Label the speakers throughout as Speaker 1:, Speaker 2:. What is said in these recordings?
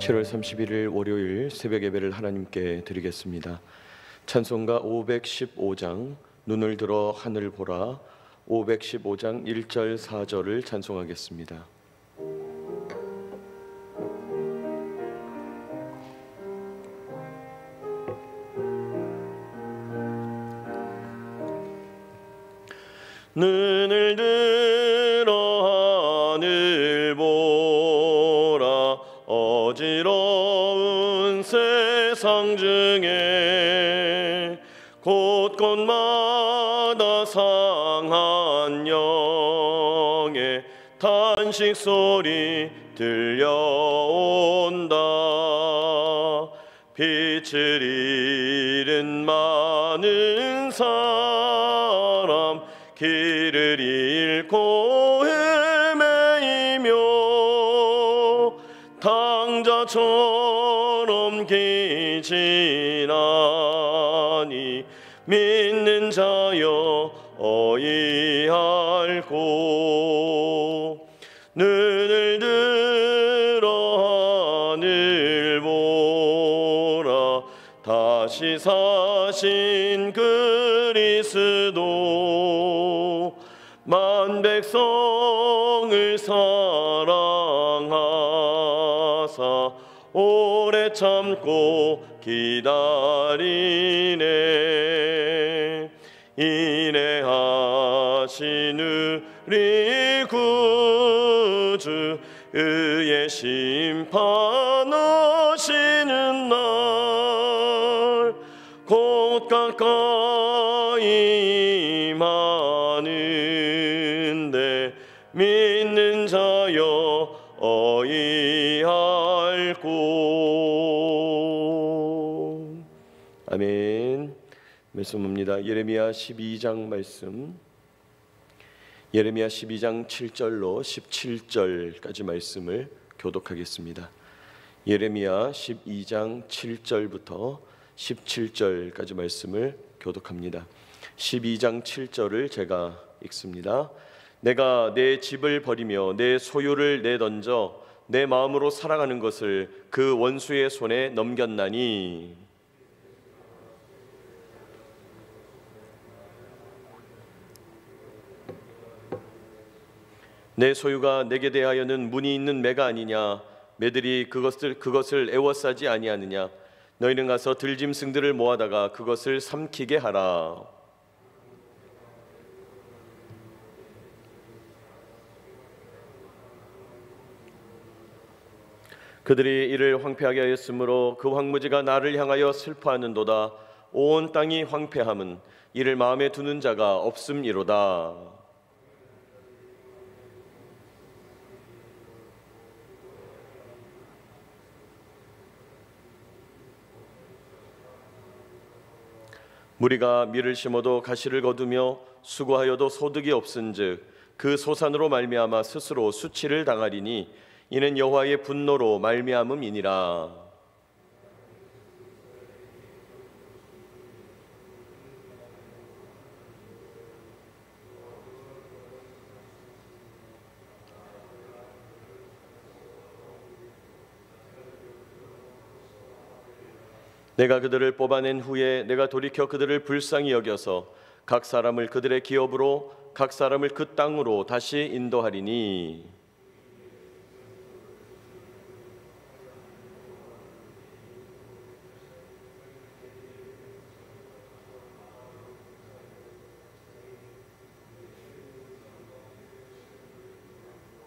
Speaker 1: 7월 31일 월요일 새벽 예배를 하나님께 드리겠습니다. 찬송가 515장 눈을 들어 하늘 보라, 515장 1절 4절을 찬송하겠습니다. 눈을 들어 하늘 보라, 어지러운 세상 중에 곳곳마다 상한 영의 탄식 소리 들려온다. 빛을 잃은 많은 사람, 길을 잃고 헤매이며 당자처럼 기지나니 믿는 자여 어이할꼬. 눈을 들어 하늘 보라, 다시 사신 그리스도 만 백성을 사랑하사 오래 참고 기다리네. 인내하신 우리 구주, 의의 심판하시는 날 곧 가까이 임하는데 믿는 자여 어이할꼬. 아멘. 말씀입니다. 예레미야 12장 말씀, 예레미야 12장 7절로 17절까지 말씀을 교독하겠습니다. 예레미야 12장 7절부터 17절까지 말씀을 교독합니다. 12장 7절을 제가 읽습니다. 내가 내 집을 버리며 내 소유를 내던져 내 마음으로 사랑하는 것을 그 원수의 손에 넘겼나니, 내 소유가 내게 대하여는 문이 있는 매가 아니냐. 매들이 그것을 애워싸지 아니하느냐. 너희는 가서 들짐승들을 모아다가 그것을 삼키게 하라. 그들이 이를 황폐하게 하였으므로 그 황무지가 나를 향하여 슬퍼하는도다. 온 땅이 황폐함은 이를 마음에 두는 자가 없음이로다. 무리가 밀을 심어도 가시를 거두며 수고하여도 소득이 없은즉 그 소산으로 말미암아 스스로 수치를 당하리니 이는 여호와의 분노로 말미암음이니라. 내가 그들을 뽑아낸 후에 내가 돌이켜 그들을 불쌍히 여겨서 각 사람을 그들의 기업으로 각 사람을 그 땅으로 다시 인도하리니,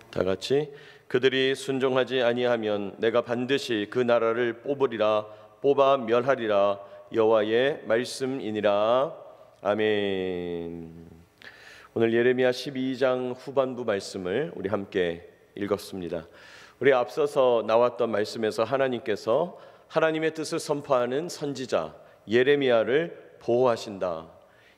Speaker 1: 다 같이 그들이 순종하지 아니하면 내가 반드시 그 나라를 뽑으리라, 뽑아 멸하리라. 여호와의 말씀이니라. 아멘. 오늘 예레미야 12장 후반부 말씀을 우리 함께 읽었습니다. 우리 앞서서 나왔던 말씀에서 하나님께서 하나님의 뜻을 선포하는 선지자 예레미야를 보호하신다.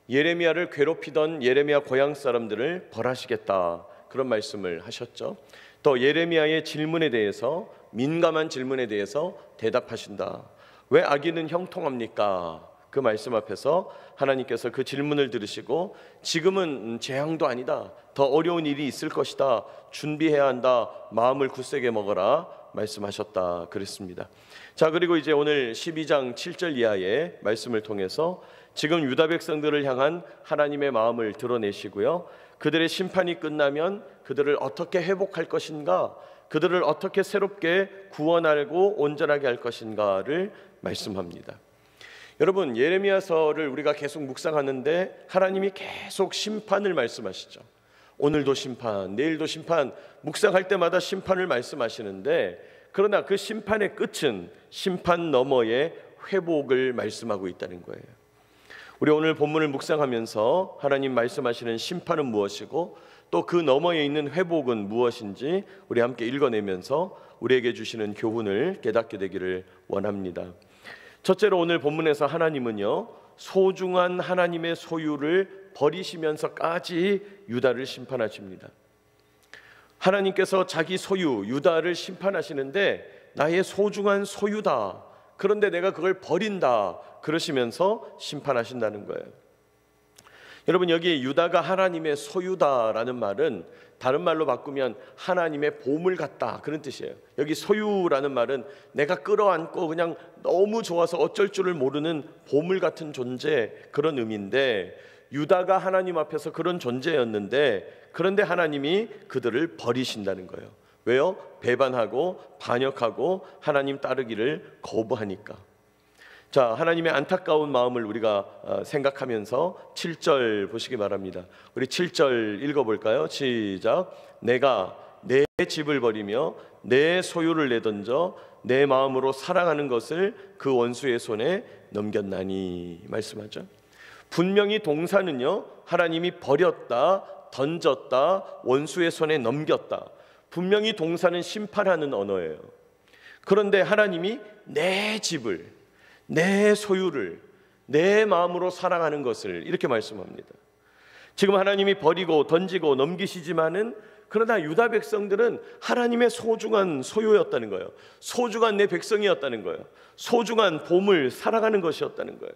Speaker 1: 예레미야를 괴롭히던 예레미야 고향 사람들을 벌하시겠다. 그런 말씀을 하셨죠. 또 예레미야의 질문에 대해서, 민감한 질문에 대해서 대답하신다. 왜 악인은 형통합니까? 그 말씀 앞에서 하나님께서 그 질문을 들으시고 지금은 재앙도 아니다, 더 어려운 일이 있을 것이다, 준비해야 한다, 마음을 굳세게 먹어라, 말씀하셨다 그랬습니다. 자, 그리고 이제 오늘 12장 7절 이하의 말씀을 통해서 지금 유다 백성들을 향한 하나님의 마음을 드러내시고요, 그들의 심판이 끝나면 그들을 어떻게 회복할 것인가, 그들을 어떻게 새롭게 구원하고 온전하게 할 것인가를 말씀합니다. 여러분, 예레미야서를 우리가 계속 묵상하는데 하나님이 계속 심판을 말씀하시죠. 오늘도 심판, 내일도 심판, 묵상할 때마다 심판을 말씀하시는데, 그러나 그 심판의 끝은 심판 너머의 회복을 말씀하고 있다는 거예요. 우리 오늘 본문을 묵상하면서 하나님 말씀하시는 심판은 무엇이고 또 그 너머에 있는 회복은 무엇인지 우리 함께 읽어내면서 우리에게 주시는 교훈을 깨닫게 되기를 원합니다. 첫째로 오늘 본문에서 하나님은요, 소중한 하나님의 소유를 버리시면서까지 유다를 심판하십니다. 하나님께서 자기 소유 유다를 심판하시는데 나의 소중한 소유다, 그런데 내가 그걸 버린다, 그러시면서 심판하신다는 거예요. 여러분, 여기 유다가 하나님의 소유다라는 말은 다른 말로 바꾸면 하나님의 보물 같다, 그런 뜻이에요. 여기 소유라는 말은 내가 끌어안고 그냥 너무 좋아서 어쩔 줄을 모르는 보물 같은 존재, 그런 의미인데, 유다가 하나님 앞에서 그런 존재였는데 그런데 하나님이 그들을 버리신다는 거예요. 왜요? 배반하고 반역하고 하나님 따르기를 거부하니까. 자, 하나님의 안타까운 마음을 우리가 생각하면서 7절 보시기 바랍니다. 우리 7절 읽어볼까요? 시작. 내가 내 집을 버리며 내 소유를 내던져 내 마음으로 사랑하는 것을 그 원수의 손에 넘겼나니, 말씀하죠. 분명히 동사는요, 하나님이 버렸다, 던졌다, 원수의 손에 넘겼다, 분명히 동사는 심판하는 언어예요. 그런데 하나님이 내 집을, 내 소유를 내 마음으로 사랑하는 것을 이렇게 말씀합니다. 지금 하나님이 버리고 던지고 넘기시지만은 그러나 유다 백성들은 하나님의 소중한 소유였다는 거예요. 소중한 내 백성이었다는 거예요. 소중한 보물, 사랑하는 것이었다는 거예요.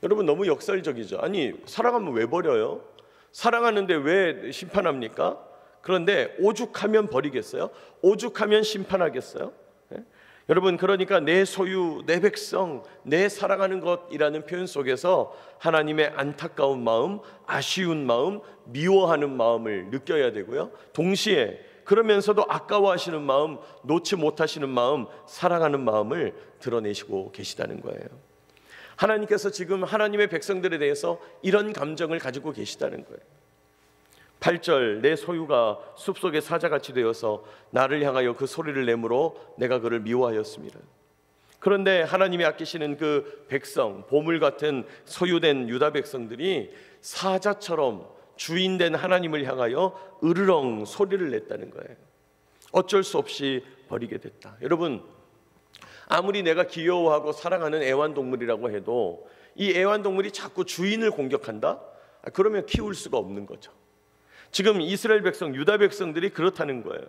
Speaker 1: 여러분, 너무 역설적이죠. 아니, 사랑하면 왜 버려요? 사랑하는데 왜 심판합니까? 그런데 오죽하면 버리겠어요? 오죽하면 심판하겠어요? 네? 여러분, 그러니까 내 소유, 내 백성, 내 사랑하는 것이라는 표현 속에서 하나님의 안타까운 마음, 아쉬운 마음, 미워하는 마음을 느껴야 되고요, 동시에 그러면서도 아까워하시는 마음, 놓지 못하시는 마음, 사랑하는 마음을 드러내시고 계시다는 거예요. 하나님께서 지금 하나님의 백성들에 대해서 이런 감정을 가지고 계시다는 거예요. 8절, 내 소유가 숲속의 사자같이 되어서 나를 향하여 그 소리를 내므로 내가 그를 미워하였습니다. 그런데 하나님이 아끼시는 그 백성, 보물 같은 소유된 유다 백성들이 사자처럼 주인된 하나님을 향하여 으르렁 소리를 냈다는 거예요. 어쩔 수 없이 버리게 됐다. 여러분, 아무리 내가 귀여워하고 사랑하는 애완동물이라고 해도 이 애완동물이 자꾸 주인을 공격한다? 그러면 키울 수가 없는 거죠. 지금 이스라엘 백성, 유다 백성들이 그렇다는 거예요.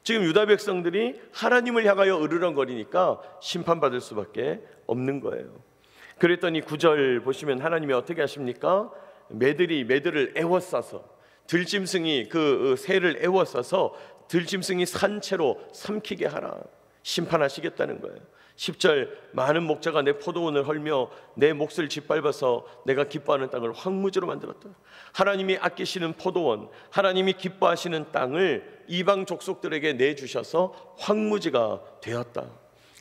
Speaker 1: 지금 유다 백성들이 하나님을 향하여 으르렁거리니까 심판받을 수밖에 없는 거예요. 그랬더니 9절 보시면 하나님이 어떻게 하십니까? 매들을 애워싸서, 들짐승이 그 새를 애워싸서 들짐승이 산채로 삼키게 하라, 심판하시겠다는 거예요. 10절, 많은 목자가 내 포도원을 헐며 내 몫을 짓밟아서 내가 기뻐하는 땅을 황무지로 만들었다. 하나님이 아끼시는 포도원, 하나님이 기뻐하시는 땅을 이방 족속들에게 내주셔서 황무지가 되었다.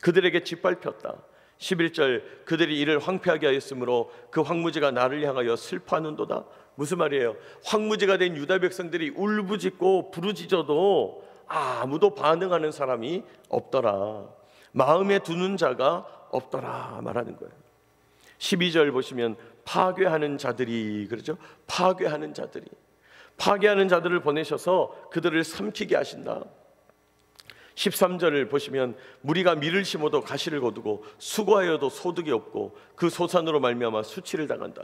Speaker 1: 그들에게 짓밟혔다. 11절, 그들이 이를 황폐하게 하였으므로 그 황무지가 나를 향하여 슬퍼하는도다. 무슨 말이에요? 황무지가 된 유다 백성들이 울부짖고 부르짖어도 아무도 반응하는 사람이 없더라. 마음에 두는 자가 없더라 말하는 거예요. 12절 보시면 파괴하는 자들이, 그렇죠? 파괴하는 자들을 보내셔서 그들을 삼키게 하신다. 13절을 보시면 무리가 밀을 심어도 가시를 거두고 수고하여도 소득이 없고 그 소산으로 말미암아 수치를 당한다.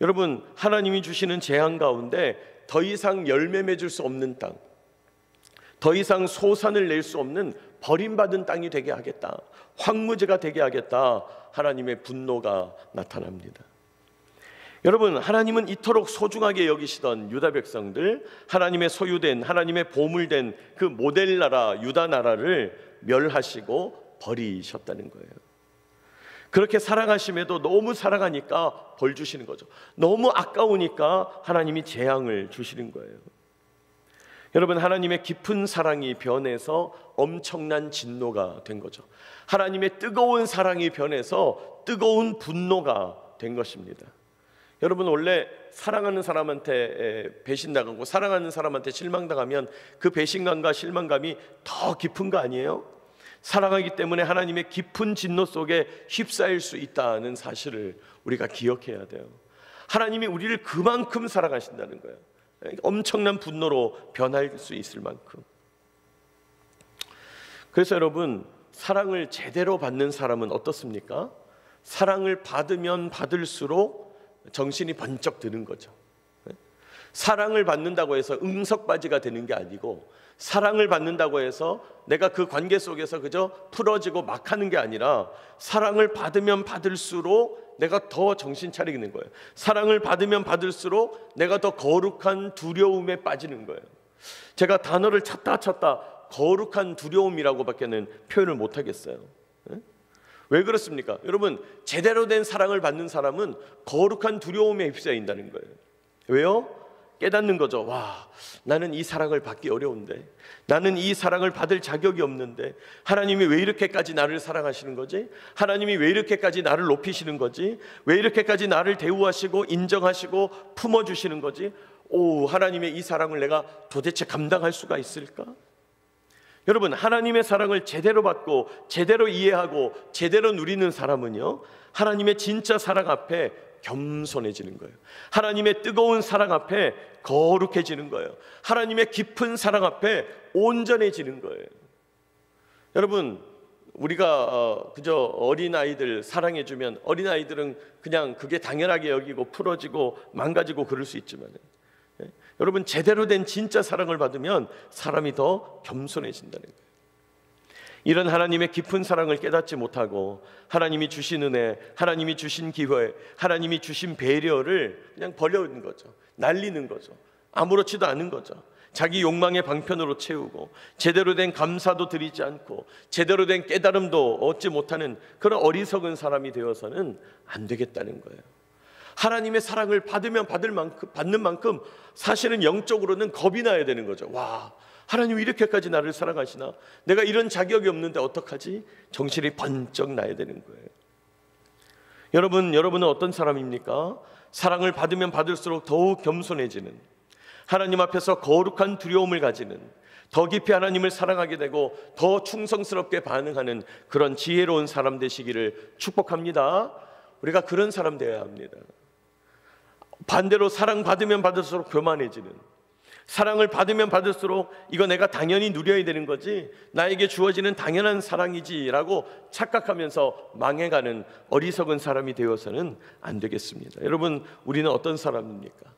Speaker 1: 여러분, 하나님이 주시는 재앙 가운데 더 이상 열매 맺을 수 없는 땅, 더 이상 소산을 낼 수 없는 버림받은 땅이 되게 하겠다, 황무지가 되게 하겠다, 하나님의 분노가 나타납니다. 여러분, 하나님은 이토록 소중하게 여기시던 유다 백성들, 하나님의 소유된, 하나님의 보물된 그 모델 나라 유다 나라를 멸하시고 버리셨다는 거예요. 그렇게 사랑하심에도 너무 사랑하니까 벌 주시는 거죠. 너무 아까우니까 하나님이 재앙을 주시는 거예요. 여러분, 하나님의 깊은 사랑이 변해서 엄청난 진노가 된 거죠. 하나님의 뜨거운 사랑이 변해서 뜨거운 분노가 된 것입니다. 여러분, 원래 사랑하는 사람한테 배신당하고 사랑하는 사람한테 실망당하면 그 배신감과 실망감이 더 깊은 거 아니에요? 사랑하기 때문에 하나님의 깊은 진노 속에 휩싸일 수 있다는 사실을 우리가 기억해야 돼요. 하나님이 우리를 그만큼 사랑하신다는 거예요. 엄청난 분노로 변할 수 있을 만큼. 그래서 여러분, 사랑을 제대로 받는 사람은 어떻습니까? 사랑을 받으면 받을수록 정신이 번쩍 드는 거죠. 사랑을 받는다고 해서 응석바지가 되는 게 아니고, 사랑을 받는다고 해서 내가 그 관계 속에서 그저 풀어지고 막 하는 게 아니라, 사랑을 받으면 받을수록 내가 더 정신 차리는 거예요. 사랑을 받으면 받을수록 내가 더 거룩한 두려움에 빠지는 거예요. 제가 단어를 찾다 거룩한 두려움이라고밖에는 표현을 못 하겠어요. 왜 그렇습니까? 여러분, 제대로 된 사랑을 받는 사람은 거룩한 두려움에 휩싸인다는 거예요. 왜요? 깨닫는 거죠. 와, 나는 이 사랑을 받기 어려운데, 나는 이 사랑을 받을 자격이 없는데, 하나님이 왜 이렇게까지 나를 사랑하시는 거지? 하나님이 왜 이렇게까지 나를 높이시는 거지? 왜 이렇게까지 나를 대우하시고 인정하시고 품어주시는 거지? 오, 하나님의 이 사랑을 내가 도대체 감당할 수가 있을까? 여러분, 하나님의 사랑을 제대로 받고 제대로 이해하고 제대로 누리는 사람은요, 하나님의 진짜 사랑 앞에 겸손해지는 거예요. 하나님의 뜨거운 사랑 앞에 거룩해지는 거예요. 하나님의 깊은 사랑 앞에 온전해지는 거예요. 여러분, 우리가 그저 어린아이들 사랑해주면 어린아이들은 그냥 그게 당연하게 여기고 풀어지고 망가지고 그럴 수 있지만, 여러분, 제대로 된 진짜 사랑을 받으면 사람이 더 겸손해진다는 거예요. 이런 하나님의 깊은 사랑을 깨닫지 못하고 하나님이 주신 은혜, 하나님이 주신 기회, 하나님이 주신 배려를 그냥 버리는 거죠. 날리는 거죠. 아무렇지도 않은 거죠. 자기 욕망의 방편으로 채우고 제대로 된 감사도 드리지 않고 제대로 된 깨달음도 얻지 못하는 그런 어리석은 사람이 되어서는 안 되겠다는 거예요. 하나님의 사랑을 받는 만큼 사실은 영적으로는 겁이 나야 되는 거죠. 와, 하나님이 이렇게까지 나를 사랑하시나? 내가 이런 자격이 없는데 어떡하지? 정신이 번쩍 나야 되는 거예요. 여러분은 어떤 사람입니까? 사랑을 받으면 받을수록 더욱 겸손해지는, 하나님 앞에서 거룩한 두려움을 가지는, 더 깊이 하나님을 사랑하게 되고 더 충성스럽게 반응하는 그런 지혜로운 사람 되시기를 축복합니다. 우리가 그런 사람 되어야 합니다. 반대로 사랑받으면 받을수록 교만해지는, 사랑을 받으면 받을수록 이거 내가 당연히 누려야 되는 거지, 나에게 주어지는 당연한 사랑이지라고 착각하면서 망해가는 어리석은 사람이 되어서는 안 되겠습니다. 여러분, 우리는 어떤 사람입니까?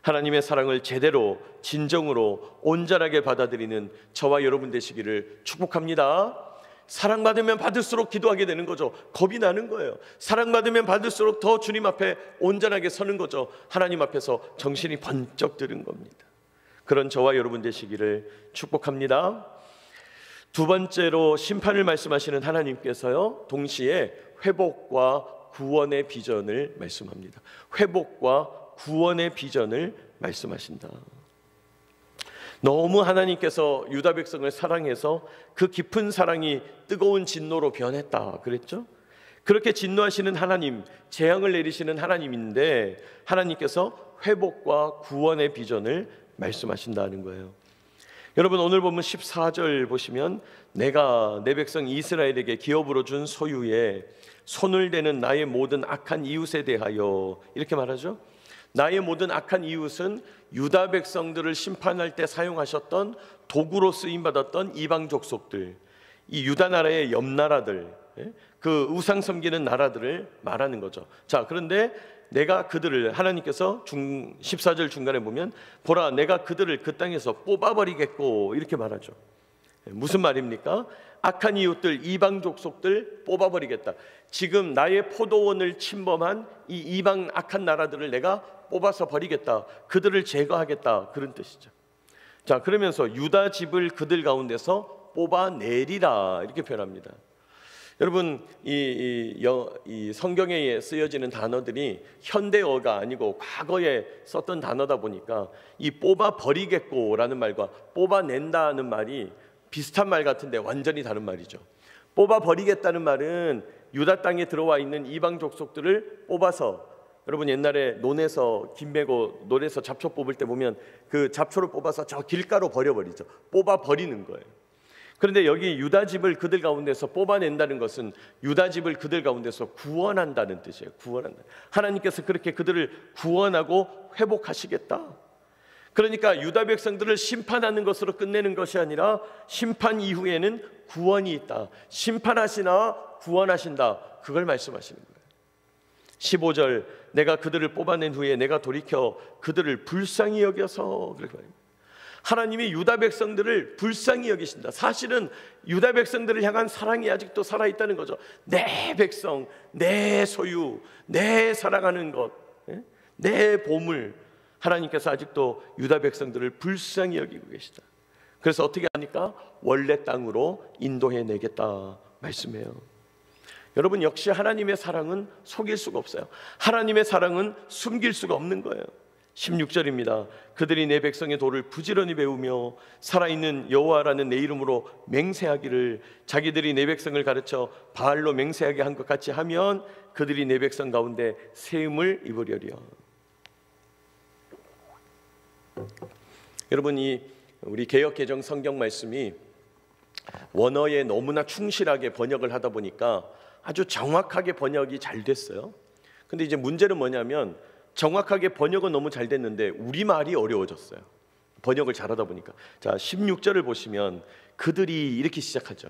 Speaker 1: 하나님의 사랑을 제대로 진정으로 온전하게 받아들이는 저와 여러분 되시기를 축복합니다. 사랑받으면 받을수록 기도하게 되는 거죠. 겁이 나는 거예요. 사랑받으면 받을수록 더 주님 앞에 온전하게 서는 거죠. 하나님 앞에서 정신이 번쩍 드는 겁니다. 그런 저와 여러분 되시기를 축복합니다. 두 번째로 심판을 말씀하시는 하나님께서요, 동시에 회복과 구원의 비전을 말씀합니다. 회복과 구원의 비전을 말씀하신다. 너무 하나님께서 유다 백성을 사랑해서 그 깊은 사랑이 뜨거운 진노로 변했다 그랬죠? 그렇게 진노하시는 하나님, 재앙을 내리시는 하나님인데 하나님께서 회복과 구원의 비전을 말씀하신다는 거예요. 여러분, 오늘 보면 14절 보시면 내가 내 백성 이스라엘에게 기업으로 준 소유에 손을 대는 나의 모든 악한 이웃에 대하여 이렇게 말하죠. 나의 모든 악한 이웃은 유다 백성들을 심판할 때 사용하셨던 도구로 쓰임받았던 이방 족속들, 이 유다 나라의 옆 나라들, 그 우상 섬기는 나라들을 말하는 거죠. 자, 그런데 내가 그들을, 하나님께서 14절 중간에 보면 보라 내가 그들을 그 땅에서 뽑아버리겠고 이렇게 말하죠. 무슨 말입니까? 악한 이웃들, 이방 족속들 뽑아버리겠다. 지금 나의 포도원을 침범한 이 이방 악한 나라들을 내가 뽑아서 버리겠다. 그들을 제거하겠다. 그런 뜻이죠. 자, 그러면서 유다 집을 그들 가운데서 뽑아내리라 이렇게 표현합니다. 여러분, 이 성경에 쓰여지는 단어들이 현대어가 아니고 과거에 썼던 단어다 보니까 이 뽑아버리겠고라는 말과 뽑아낸다는 말이 비슷한 말 같은데 완전히 다른 말이죠. 뽑아버리겠다는 말은 유다 땅에 들어와 있는 이방 족속들을 뽑아서, 여러분 옛날에 논에서 김 메고 논에서 잡초 뽑을 때 보면 그 잡초를 뽑아서 저 길가로 버려버리죠. 뽑아버리는 거예요. 그런데 여기 유다 집을 그들 가운데서 뽑아낸다는 것은 유다 집을 그들 가운데서 구원한다는 뜻이에요. 구원한다. 하나님께서 그렇게 그들을 구원하고 회복하시겠다. 그러니까 유다 백성들을 심판하는 것으로 끝내는 것이 아니라 심판 이후에는 구원이 있다. 심판하시나 구원하신다. 그걸 말씀하시는 거예요. 15절, 내가 그들을 뽑아낸 후에 내가 돌이켜 그들을 불쌍히 여겨서, 그렇게 말합니다. 하나님이 유다 백성들을 불쌍히 여기신다. 사실은 유다 백성들을 향한 사랑이 아직도 살아있다는 거죠. 내 백성, 내 소유, 내 사랑하는 것, 내 보물, 하나님께서 아직도 유다 백성들을 불쌍히 여기고 계시다. 그래서 어떻게 하니까? 원래 땅으로 인도해 내겠다 말씀해요. 여러분, 역시 하나님의 사랑은 속일 수가 없어요. 하나님의 사랑은 숨길 수가 없는 거예요. 16절입니다. 그들이 내 백성의 도를 부지런히 배우며 살아있는 여호와라는 내 이름으로 맹세하기를, 자기들이 내 백성을 가르쳐 바알로 맹세하게 한 것 같이 하면 그들이 내 백성 가운데 세움을 입으려리요. 여러분, 우리 개역개정 성경 말씀이 원어에 너무나 충실하게 번역을 하다 보니까 아주 정확하게 번역이 잘 됐어요. 근데 이제 문제는 뭐냐면 정확하게 번역은 너무 잘 됐는데 우리말이 어려워졌어요. 번역을 잘하다 보니까. 자, 16절을 보시면 그들이 이렇게 시작하죠.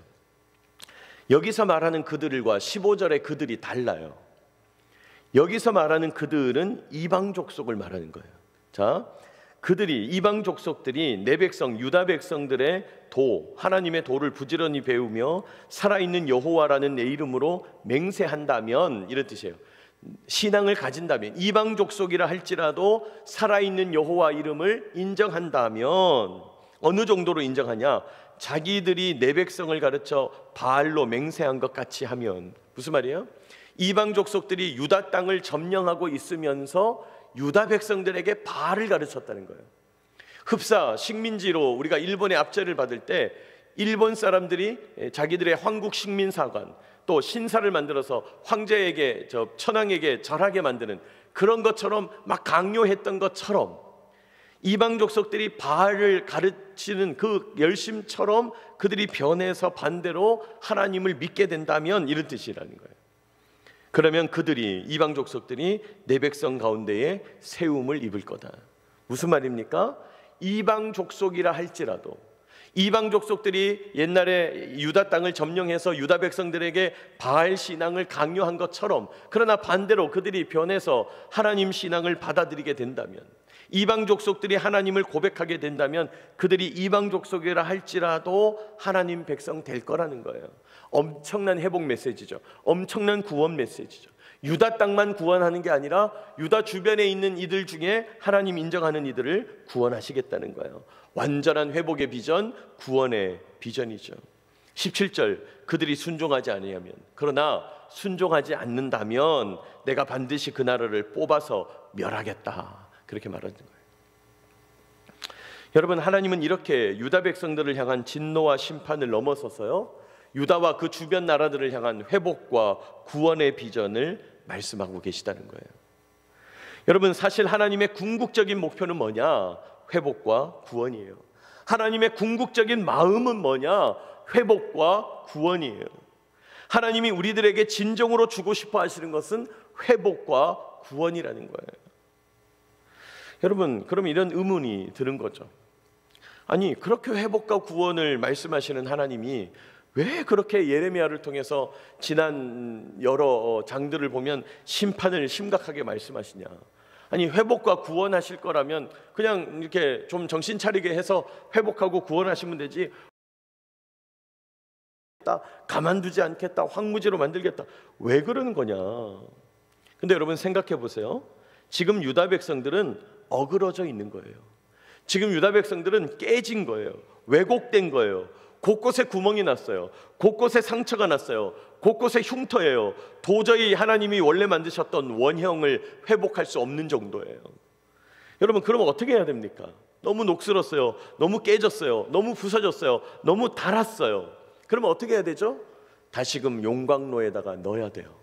Speaker 1: 여기서 말하는 그들과 15절의 그들이 달라요. 여기서 말하는 그들은 이방 족속을 말하는 거예요. 자, 그들이, 이방 족속들이 내 백성 유다 백성들의 도, 하나님의 도를 부지런히 배우며 살아있는 여호와라는 내 이름으로 맹세한다면, 이런 뜻이에요. 신앙을 가진다면, 이방 족속이라 할지라도 살아있는 여호와 이름을 인정한다면, 어느 정도로 인정하냐? 자기들이 내 백성을 가르쳐 바알로 맹세한 것 같이 하면. 무슨 말이에요? 이방 족속들이 유다 땅을 점령하고 있으면서 유다 백성들에게 바알을 가르쳤다는 거예요. 흡사, 식민지로 우리가 일본의 압제를 받을 때 일본 사람들이 자기들의 황국 식민사관, 또 신사를 만들어서 황제에게, 천황에게 절하게 만드는 그런 것처럼 막 강요했던 것처럼 이방 족속들이 바알을 가르치는 그 열심처럼 그들이 변해서 반대로 하나님을 믿게 된다면, 이런 뜻이라는 거예요. 그러면 그들이, 이방 족속들이 내 백성 가운데에 세움을 입을 거다. 무슨 말입니까? 이방 족속이라 할지라도, 이방 족속들이 옛날에 유다 땅을 점령해서 유다 백성들에게 바알 신앙을 강요한 것처럼, 그러나 반대로 그들이 변해서 하나님 신앙을 받아들이게 된다면, 이방 족속들이 하나님을 고백하게 된다면 그들이 이방 족속이라 할지라도 하나님 백성 될 거라는 거예요. 엄청난 회복 메시지죠. 엄청난 구원 메시지죠. 유다 땅만 구원하는 게 아니라 유다 주변에 있는 이들 중에 하나님 인정하는 이들을 구원하시겠다는 거예요. 완전한 회복의 비전, 구원의 비전이죠. 17절, 그들이 순종하지 아니하면, 그러나 순종하지 않는다면 내가 반드시 그 나라를 뽑아서 멸하겠다, 그렇게 말하는 거예요. 여러분, 하나님은 이렇게 유다 백성들을 향한 진노와 심판을 넘어서서요, 유다와 그 주변 나라들을 향한 회복과 구원의 비전을 말씀하고 계시다는 거예요. 여러분, 사실 하나님의 궁극적인 목표는 뭐냐? 회복과 구원이에요. 하나님의 궁극적인 마음은 뭐냐? 회복과 구원이에요. 하나님이 우리들에게 진정으로 주고 싶어 하시는 것은 회복과 구원이라는 거예요. 여러분, 그럼 이런 의문이 드는 거죠. 아니, 그렇게 회복과 구원을 말씀하시는 하나님이 왜 그렇게 예레미야를 통해서 지난 여러 장들을 보면 심판을 심각하게 말씀하시냐? 아니, 회복과 구원하실 거라면 그냥 이렇게 좀 정신 차리게 해서 회복하고 구원하시면 되지, 하겠다, 가만두지 않겠다, 황무지로 만들겠다. 왜 그러는 거냐? 근데 여러분 생각해 보세요. 지금 유다 백성들은 어그러져 있는 거예요. 지금 유다 백성들은 깨진 거예요. 왜곡된 거예요. 곳곳에 구멍이 났어요. 곳곳에 상처가 났어요. 곳곳에 흉터예요. 도저히 하나님이 원래 만드셨던 원형을 회복할 수 없는 정도예요. 여러분, 그러면 어떻게 해야 됩니까? 너무 녹슬었어요. 너무 깨졌어요. 너무 부서졌어요. 너무 닳았어요. 그러면 어떻게 해야 되죠? 다시금 용광로에다가 넣어야 돼요.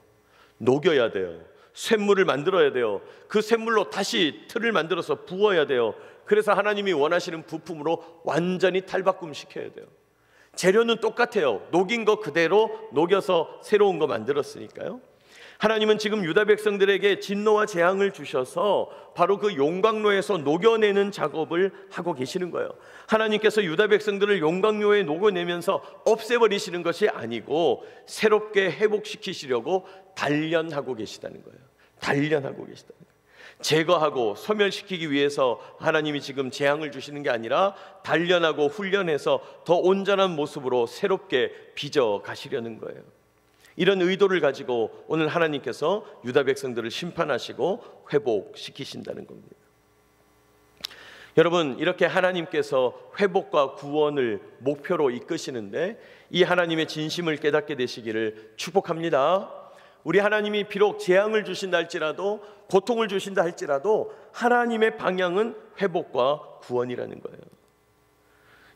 Speaker 1: 녹여야 돼요. 쇳물을 만들어야 돼요. 그 쇳물로 다시 틀을 만들어서 부어야 돼요. 그래서 하나님이 원하시는 부품으로 완전히 탈바꿈 시켜야 돼요. 재료는 똑같아요. 녹인 거 그대로 녹여서 새로운 거 만들었으니까요. 하나님은 지금 유다 백성들에게 진노와 재앙을 주셔서 바로 그 용광로에서 녹여내는 작업을 하고 계시는 거예요. 하나님께서 유다 백성들을 용광로에 녹여내면서 없애버리시는 것이 아니고 새롭게 회복시키시려고 단련하고 계시다는 거예요. 단련하고 계시다는 거예요. 제거하고 소멸시키기 위해서 하나님이 지금 재앙을 주시는 게 아니라 단련하고 훈련해서 더 온전한 모습으로 새롭게 빚어 가시려는 거예요. 이런 의도를 가지고 오늘 하나님께서 유다 백성들을 심판하시고 회복시키신다는 겁니다. 여러분, 이렇게 하나님께서 회복과 구원을 목표로 이끄시는데 이 하나님의 진심을 깨닫게 되시기를 축복합니다. 우리 하나님이 비록 재앙을 주신다 할지라도, 고통을 주신다 할지라도 하나님의 방향은 회복과 구원이라는 거예요.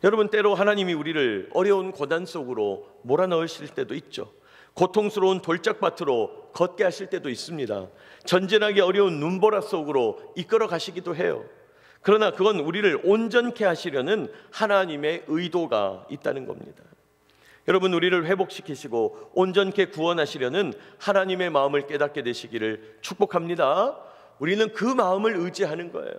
Speaker 1: 여러분, 때로 하나님이 우리를 어려운 고난 속으로 몰아넣으실 때도 있죠. 고통스러운 돌짝밭으로 걷게 하실 때도 있습니다. 전진하기 어려운 눈보라 속으로 이끌어 가시기도 해요. 그러나 그건 우리를 온전케 하시려는 하나님의 의도가 있다는 겁니다. 여러분, 우리를 회복시키시고 온전케 구원하시려는 하나님의 마음을 깨닫게 되시기를 축복합니다. 우리는 그 마음을 의지하는 거예요.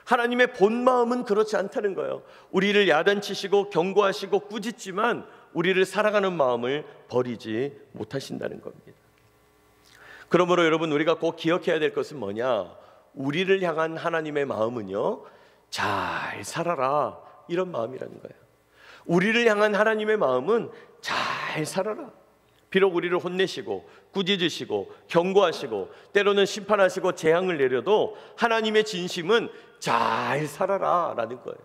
Speaker 1: 하나님의 본 마음은 그렇지 않다는 거예요. 우리를 야단치시고 경고하시고 꾸짖지만 우리를 사랑하는 마음을 버리지 못하신다는 겁니다. 그러므로 여러분, 우리가 꼭 기억해야 될 것은 뭐냐? 우리를 향한 하나님의 마음은요, 잘 살아라, 이런 마음이라는 거예요. 우리를 향한 하나님의 마음은 잘 살아라. 비록 우리를 혼내시고 꾸짖으시고 경고하시고 때로는 심판하시고 재앙을 내려도 하나님의 진심은 잘 살아라 라는 거예요.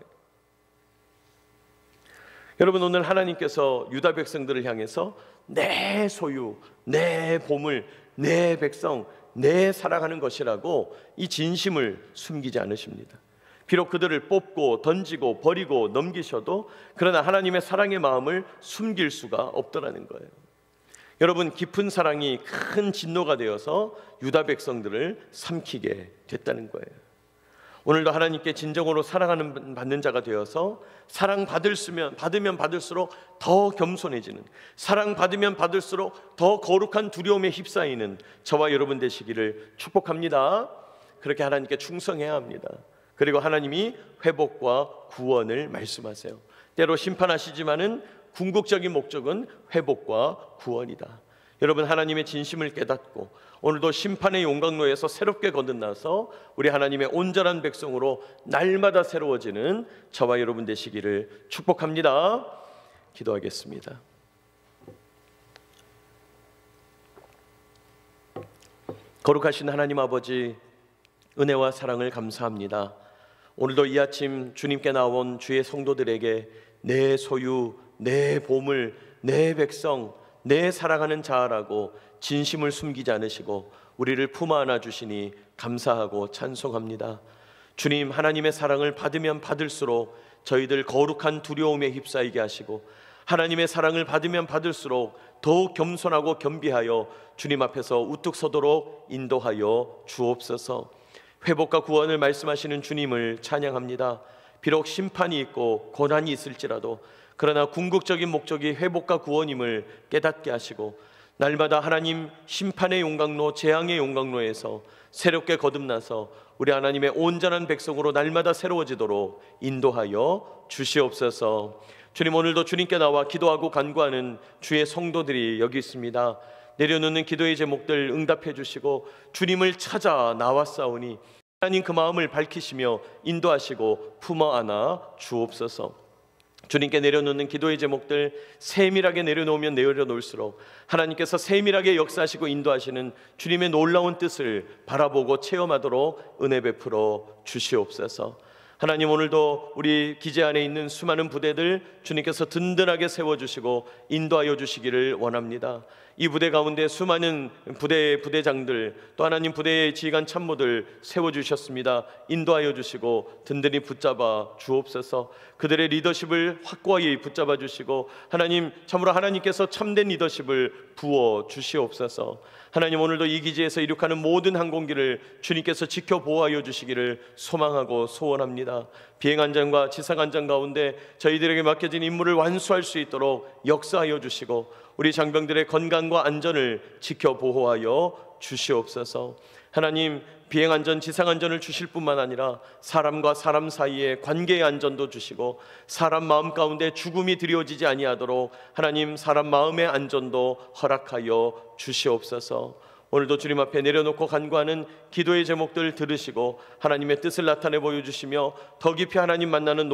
Speaker 1: 여러분, 오늘 하나님께서 유다 백성들을 향해서 내 소유, 내 보물, 내 백성, 내 사랑하는 것이라고 이 진심을 숨기지 않으십니다. 비록 그들을 뽑고 던지고 버리고 넘기셔도 그러나 하나님의 사랑의 마음을 숨길 수가 없더라는 거예요. 여러분, 깊은 사랑이 큰 진노가 되어서 유다 백성들을 삼키게 됐다는 거예요. 오늘도 하나님께 진정으로 사랑하는 받는 자가 되어서 받으면 받을수록 더 겸손해지는, 사랑받으면 받을수록 더 거룩한 두려움에 휩싸이는 저와 여러분 되시기를 축복합니다. 그렇게 하나님께 충성해야 합니다. 그리고 하나님이 회복과 구원을 말씀하세요. 때로 심판하시지만은 궁극적인 목적은 회복과 구원이다. 여러분, 하나님의 진심을 깨닫고 오늘도 심판의 용광로에서 새롭게 거듭나서 우리 하나님의 온전한 백성으로 날마다 새로워지는 저와 여러분 되시기를 축복합니다. 기도하겠습니다. 거룩하신 하나님 아버지, 은혜와 사랑을 감사합니다. 오늘도 이 아침 주님께 나온 주의 성도들에게 내 소유, 내 보물, 내 백성, 내 사랑하는 자라고 진심을 숨기지 않으시고 우리를 품어 안아 주시니 감사하고 찬송합니다. 주님, 하나님의 사랑을 받으면 받을수록 저희들 거룩한 두려움에 휩싸이게 하시고 하나님의 사랑을 받으면 받을수록 더욱 겸손하고 겸비하여 주님 앞에서 우뚝 서도록 인도하여 주옵소서. 회복과 구원을 말씀하시는 주님을 찬양합니다. 비록 심판이 있고 고난이 있을지라도 그러나 궁극적인 목적이 회복과 구원임을 깨닫게 하시고 날마다 하나님 심판의 용광로, 재앙의 용광로에서 새롭게 거듭나서 우리 하나님의 온전한 백성으로 날마다 새로워지도록 인도하여 주시옵소서. 주님, 오늘도 주님께 나와 기도하고 간구하는 주의 성도들이 여기 있습니다. 내려놓는 기도의 제목들 응답해 주시고 주님을 찾아 나왔사오니 하나님 그 마음을 밝히시며 인도하시고 품어 안아 주옵소서. 주님께 내려놓는 기도의 제목들 세밀하게 내려놓으면 내려놓을수록 하나님께서 세밀하게 역사하시고 인도하시는 주님의 놀라운 뜻을 바라보고 체험하도록 은혜 베풀어 주시옵소서. 하나님, 오늘도 우리 기지 안에 있는 수많은 부대들 주님께서 든든하게 세워주시고 인도하여 주시기를 원합니다. 이 부대 가운데 수많은 부대장들, 또 하나님 부대의 지휘관 참모들 세워주셨습니다. 인도하여 주시고 든든히 붙잡아 주옵소서. 그들의 리더십을 확고하게 붙잡아 주시고 하나님, 참으로 하나님께서 참된 리더십을 부어 주시옵소서. 하나님, 오늘도 이 기지에서 이륙하는 모든 항공기를 주님께서 지켜 보호하여 주시기를 소망하고 소원합니다. 비행안전과 지상안전 가운데 저희들에게 맡겨진 임무를 완수할 수 있도록 역사하여 주시고 우리 장병들의 건강과 안전을 지켜 보호하여 주시옵소서. 하나님, 비행안전, 지상안전을 주실 뿐만 아니라 사람과 사람 사이의 관계의 안전도 주시고 사람 마음 가운데 죽음이 드리워지지 아니하도록 하나님 사람 마음의 안전도 허락하여 주시옵소서. 오늘도 주님 앞에 내려놓고 간구하는 기도의 제목들 들으시고 하나님의 뜻을 나타내 보여주시며 더 깊이 하나님 만나는